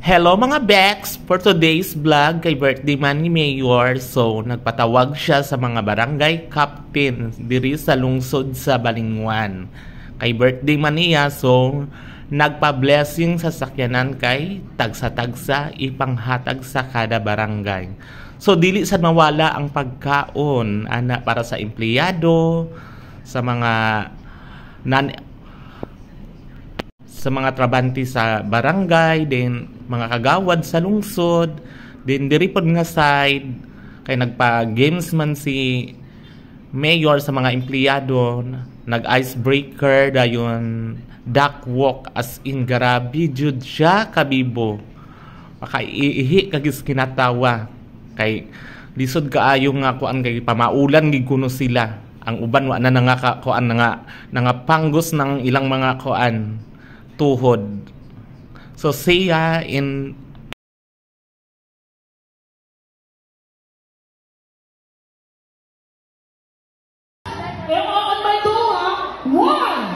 Hello mga Bex! For today's vlog, kay birthday man ni Mayor, so nagpatawag siya sa mga barangay captain diri sa lungsod sa Balingwan. Kay birthday man niya, so nagpa-blessing sa sakyanan kay tagsa-tagsa ipanghatag sa kada barangay. So dili sad mawala ang pagkaon ana para sa empleyado, sa mga sa mga trabante sa barangay, din mga kagawad sa lungsod, din diri pod nga side kay nagpa-games man si Mayor sa mga empleyado, nag-icebreaker dayon duck walk, as in grabe jud siya kabibo. Makaiihi kagis kinatawa kay lisod kaayo nga kuan kay pamaulan gid kuno sila. Ang uban wa na nga kuan nga panggos ng ilang mga kuan tuhod. So siya in on my two, one,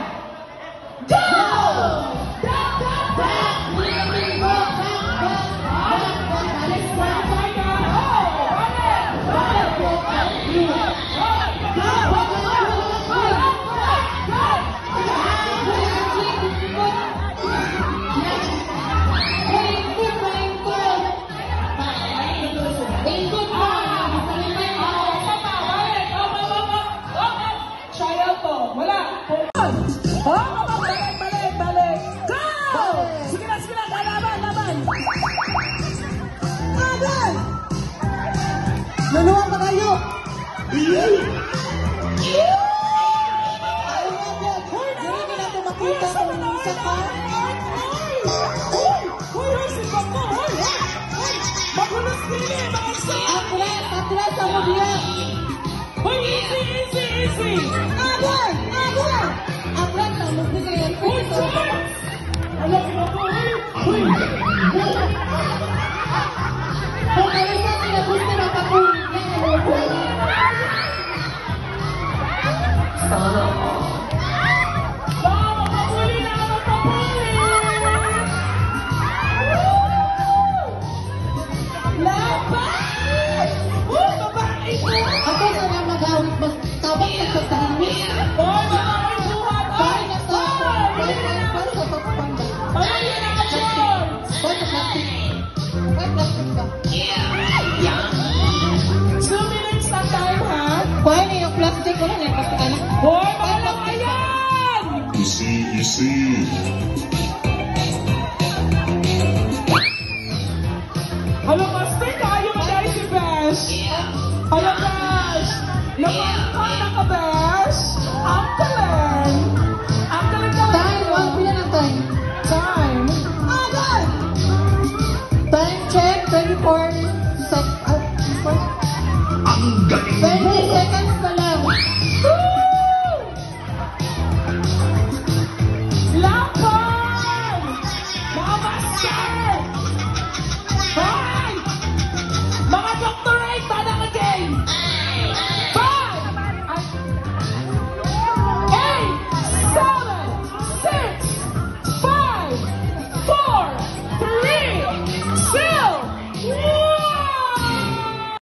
go! Luluwa pa kayo! Ayaw hindi na ito makita kung isa ka. Atlas ang mabiya! Easy! Agad! Atlas ang mabiya! Kung kayo sa sila gusto na pakulit na sana ako. Ako na lang mag-awit, mas tabang na sa tahimik. Plastic ko lang, plastic ka lang. Hoy, paano ayan? You see. Hello, Master, tayo na si Besh. Hello, Besh. Napaka ka, Besh. Angkalin. Time, wag pila ng time. Time. Agad! Time check, 24 seconds. 20 seconds pa lang.